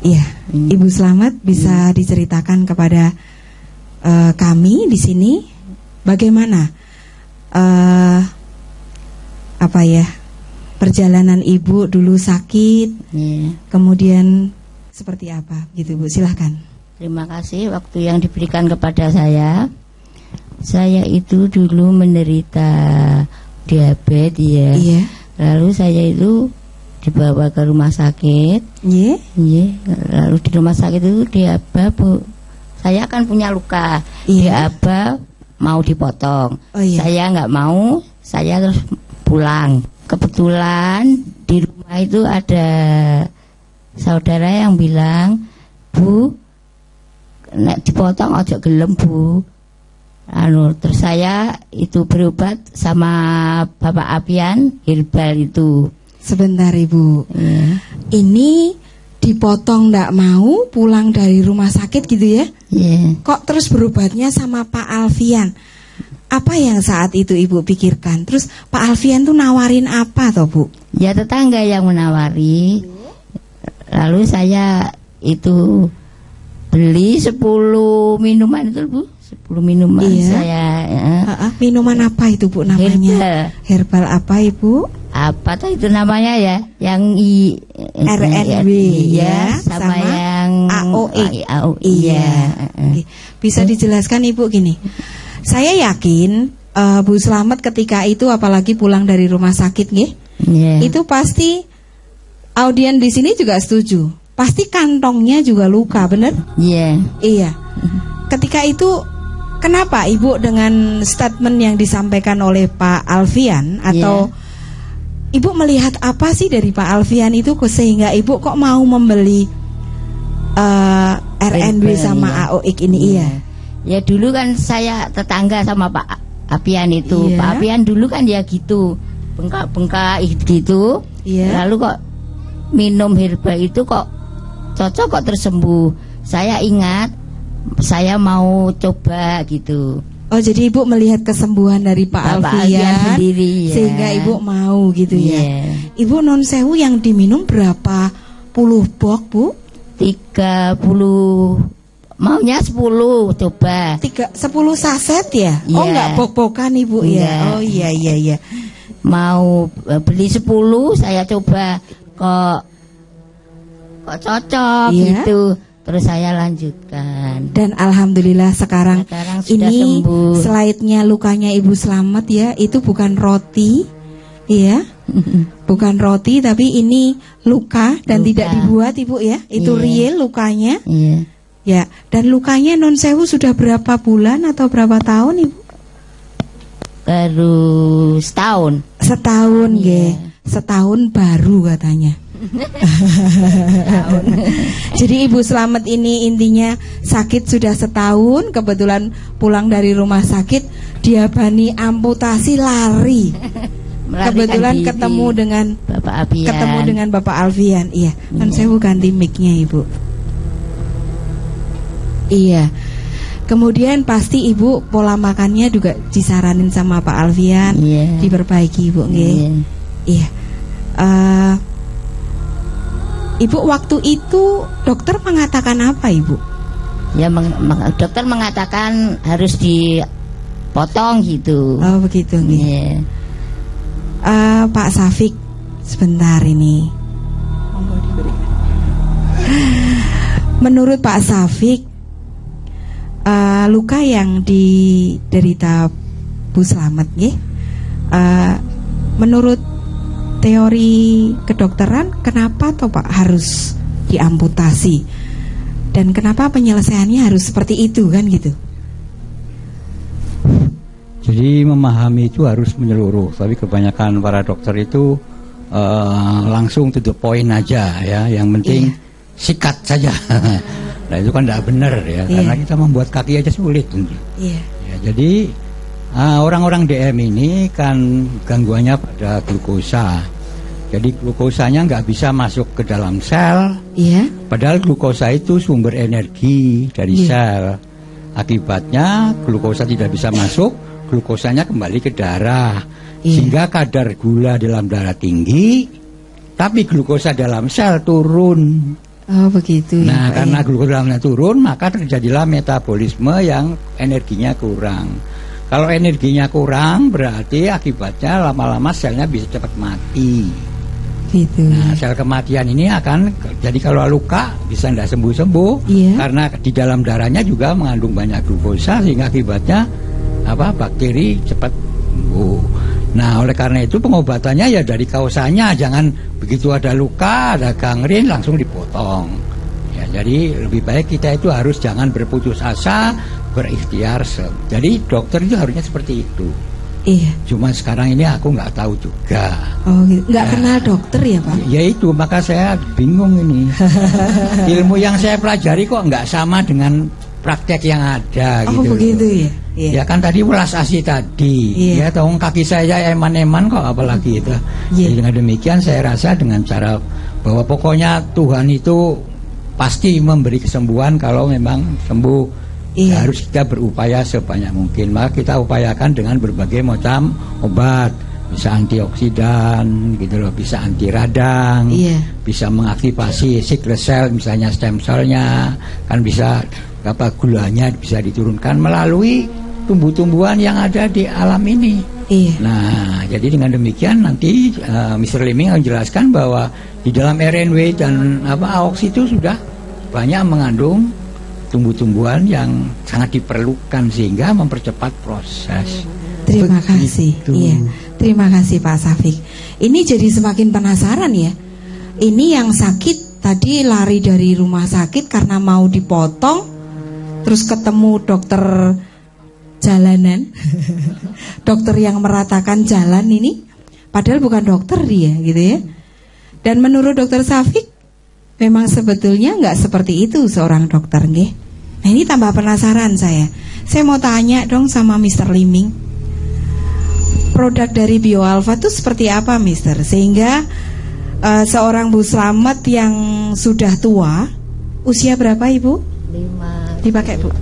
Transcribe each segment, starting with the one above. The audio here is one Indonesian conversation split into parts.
Iya, Ibu Slamet bisa diceritakan kepada kami di sini bagaimana perjalanan Ibu dulu sakit, kemudian seperti apa gitu Bu, silahkan. Terima kasih waktu yang diberikan kepada saya. Saya itu dulu menderita diabetes ya. Iya. Lalu saya itu dibawa ke rumah sakit. Iya. Iya. Lalu di rumah sakit itu diaba Bu. Saya kan punya luka. Iya. Diaba mau dipotong. Oh, iya. Saya nggak mau. Saya terus pulang. Kebetulan di rumah itu ada saudara yang bilang, Bu, nek dipotong ojo gelem Bu. Terus saya itu berobat sama Bapak Apian herbal itu. Sebentar Ibu, ini dipotong ndak mau, pulang dari rumah sakit gitu ya? Kok terus berobatnya sama Pak Alfian? Apa yang saat itu Ibu pikirkan? Terus Pak Alfian tuh nawarin apa toh Bu? Ya tetangga yang menawari. Lalu saya itu beli 10 minuman itu Bu. 10 minuman saya. Minuman apa itu Bu namanya? Herbal apa Ibu? Apa tuh itu namanya ya? Yang RNB ya, sama yang AOI. Iya. Bisa dijelaskan Ibu gini. Saya yakin Bu Slamet ketika itu apalagi pulang dari rumah sakit nggih. Itu pasti audien di sini juga setuju. Pasti kantongnya juga luka, bener? Iya. Ketika itu kenapa Ibu dengan statement yang disampaikan oleh Pak Alfian atau Ibu melihat apa sih dari Pak Alfian itu sehingga Ibu kok mau membeli RNB sama AOIK ini? Ya dulu kan saya tetangga sama Pak Apian itu. Pak Apian dulu kan ya gitu, bengkak-bengkak gitu. Lalu kok minum herbal itu kok cocok, kok tersembuh. Saya ingat saya mau coba gitu. Oh, jadi Ibu melihat kesembuhan dari Pak Alfian sendiri sehingga Ibu mau gitu ya. Ibu non sewu yang diminum berapa puluh box Bu? 30. Maunya 10 coba. 10 saset ya? Oh enggak bok-bokan Ibu ya? Oh iya. Mau beli 10 saya coba kok cocok gitu. Terus saya lanjutkan. Dan alhamdulillah sekarang ini slide-nya lukanya Ibu Slamet ya, itu bukan roti ya. Bukan roti tapi ini luka dan tidak dibuat Ibu ya. Itu real lukanya. Ya, dan lukanya non sewu sudah berapa bulan atau berapa tahun Ibu? Baru setahun. Setahun nggih. Setahun baru katanya. Jadi Ibu Slamet ini intinya sakit sudah setahun, kebetulan pulang dari rumah sakit diabani amputasi lari. Kebetulan ketemu dengan Bapak Alfian. Iya, kan saya ganti mic-nya Ibu. Iya. Kemudian pasti Ibu pola makannya juga disaranin sama Pak Alfian, diperbaiki Ibu nggih. Iya. Ibu waktu itu dokter mengatakan apa Ibu? Ya dokter mengatakan harus dipotong gitu. Oh begitu nih. Pak Safik sebentar ini. Monggo diberikan. Menurut Pak Safik, luka yang diderita Bu Slamet nggih, menurut teori kedokteran kenapa toh Pak harus diamputasi dan kenapa penyelesaiannya harus seperti itu kan gitu? Jadi memahami itu harus menyeluruh, tapi kebanyakan para dokter itu langsung to the point aja ya, yang penting sikat saja. Nah itu kan tidak benar ya, karena kita membuat kaki aja sulit. Ya, jadi orang-orang DM ini kan gangguannya pada glukosa. Jadi glukosanya nggak bisa masuk ke dalam sel. Padahal glukosa itu sumber energi dari sel. Akibatnya glukosa tidak bisa masuk, glukosanya kembali ke darah. Sehingga kadar gula dalam darah tinggi, tapi glukosa dalam sel turun. Oh begitu. Nah ya, karena glukosa dalamnya turun, maka terjadilah metabolisme yang energinya kurang. Kalau energinya kurang, berarti akibatnya lama-lama selnya bisa cepat mati. Gitu. Nah, sel kematian ini akan jadi kalau luka bisa tidak sembuh-sembuh, karena di dalam darahnya juga mengandung banyak glukosa sehingga akibatnya bakteri cepat sembuh. Nah, oleh karena itu pengobatannya ya dari kausanya, jangan begitu ada luka, ada gangren langsung dipotong. Ya, jadi lebih baik kita itu harus jangan berputus asa, berikhtiar. Jadi dokter itu harusnya seperti itu. Iya. Cuma sekarang ini aku nggak tahu juga. Oh, gitu. Nggak kenal dokter ya Pak? Ya itu, maka saya bingung ini. Ilmu yang saya pelajari kok nggak sama dengan praktek yang ada. Oh gitu. Begitu ya? Iya. Ya kan tadi welas asi tadi. Iya. Ya tahu kaki saya eman-eman kok apalagi itu. Iya. Jadi dengan demikian saya rasa dengan cara bahwa pokoknya Tuhan itu pasti memberi kesembuhan kalau memang sembuh. Iya. Harus kita berupaya sebanyak mungkin. Maka kita upayakan dengan berbagai macam obat, bisa antioksidan gitu loh, bisa anti radang, bisa mengaktifasi sickle cell misalnya stem cellnya, kan bisa gulanya bisa diturunkan melalui tumbuh-tumbuhan yang ada di alam ini. Iya. Nah, jadi dengan demikian nanti Mr. Liming akan menjelaskan bahwa di dalam RNW dan AOX itu sudah banyak mengandung tumbuh-tumbuhan yang sangat diperlukan sehingga mempercepat proses. Terima kasih. Iya. Terima kasih Pak Safik. Ini jadi semakin penasaran ya. Ini yang sakit tadi lari dari rumah sakit karena mau dipotong, terus ketemu dokter jalanan. Dokter yang meratakan jalan ini, padahal bukan dokter dia gitu ya. Dan menurut dokter Safik memang sebetulnya nggak seperti itu seorang dokter, nggih. Nah ini tambah penasaran saya. Saya mau tanya dong sama Mr. Liming. Produk dari BioAlpha itu seperti apa, Mister? Sehingga seorang Bu Slamet yang sudah tua, usia berapa Ibu? 5. Dipakai Bu?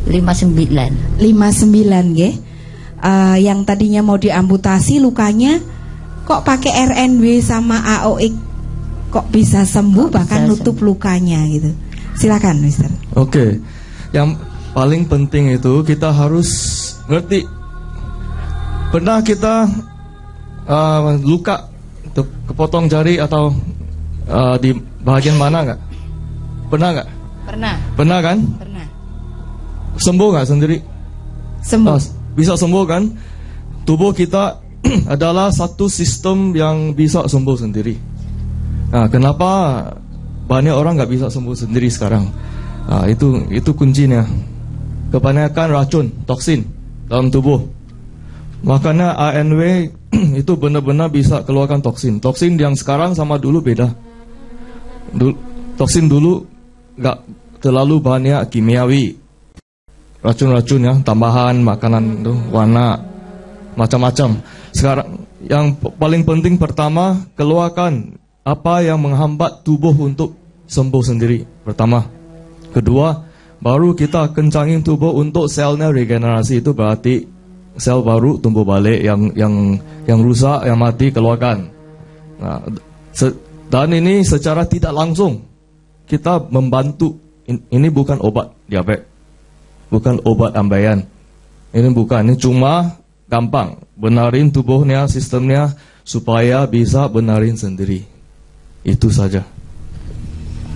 59. 59 nggih. Yang tadinya mau diamputasi lukanya, kok pakai RNW sama AOX kok bisa sembuh, bahkan nutup lukanya gitu. Silakan, Mister. Oke. Yang paling penting itu kita harus ngerti. Pernah kita luka kepotong jari atau di bagian mana nggak? Pernah nggak? Pernah. Pernah kan? Pernah. Sembuh nggak sendiri? Sembuh. Bisa sembuh kan? Tubuh kita adalah satu sistem yang bisa sembuh sendiri. Nah, kenapa banyak orang nggak bisa sembuh sendiri sekarang? Nah, itu kuncinya. Kebanyakan racun, toksin dalam tubuh. Makanya ANW itu benar-benar bisa keluarkan toksin. Toksin yang sekarang sama dulu beda. Toksin dulu nggak terlalu banyak kimiawi, racun-racun ya, tambahan makanan itu, warna macam-macam. Sekarang yang paling penting pertama, keluarkan apa yang menghambat tubuh untuk sembuh sendiri. Pertama. Kedua, baru kita kencangin tubuh untuk selnya regenerasi. Itu berarti sel baru tumbuh balik, yang rusak, yang mati keluarkan. Nah, dan ini secara tidak langsung kita membantu. Ini bukan obat diabetes, bukan obat ambaian. Ini bukan, ini cuma gampang benarin tubuhnya, sistemnya supaya bisa benarin sendiri. Itu saja.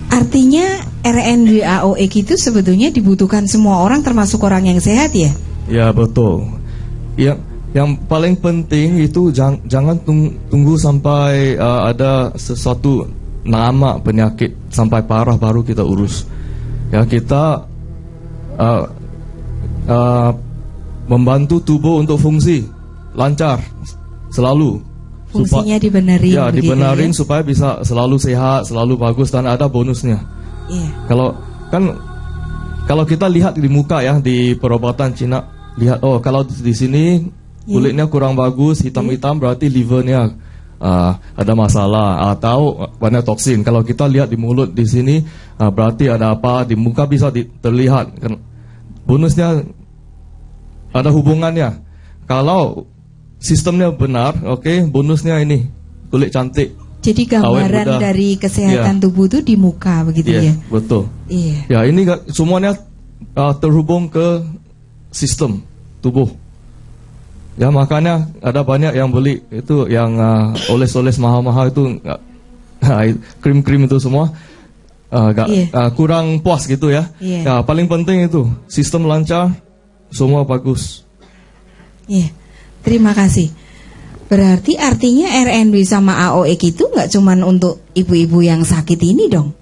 Artinya RNW AOX itu sebetulnya dibutuhkan semua orang, termasuk orang yang sehat ya? Ya betul. Yang paling penting itu jangan tunggu sampai ada sesuatu nama penyakit sampai parah baru kita urus. Ya, kita membantu tubuh untuk fungsi lancar selalu. Fungsinya dibenerin. Ya, dibenerin ya? Supaya bisa selalu sehat, selalu bagus, dan ada bonusnya. Iya. Kalau kita lihat di muka ya, di perobatan Cina, lihat kalau di sini kulitnya kurang bagus, hitam-hitam, berarti livernya ada masalah atau banyak toksin. Kalau kita lihat di mulut di sini, berarti ada apa di muka bisa terlihat. Bonusnya ada hubungannya. Kalau sistemnya benar, bonusnya ini kulit cantik, Jadi gambaran dari kesehatan tubuh itu di muka begitu ya? Betul. Iya. Ya, ini semuanya terhubung ke sistem tubuh. Ya, makanya ada banyak yang beli itu yang oles-oles mahal-mahal itu krim-krim itu semua kurang puas gitu ya. Ya, paling penting itu sistem lancar, semua bagus. Iya. Terima kasih. Berarti artinya RNB sama AOX itu nggak cuman untuk ibu-ibu yang sakit ini dong.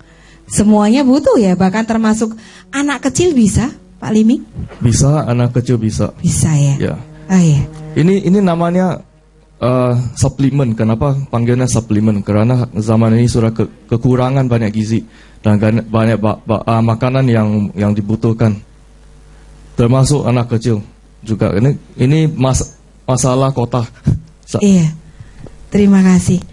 Semuanya butuh ya, bahkan termasuk anak kecil bisa, Pak Liming? Bisa, anak kecil bisa. Bisa ya. Ya. Ya. Ini namanya suplemen. Kenapa panggilnya suplemen? Karena zaman ini sudah kekurangan banyak gizi dan banyak makanan yang dibutuhkan. Termasuk anak kecil juga. Ini masalah kota. Iya. Terima kasih.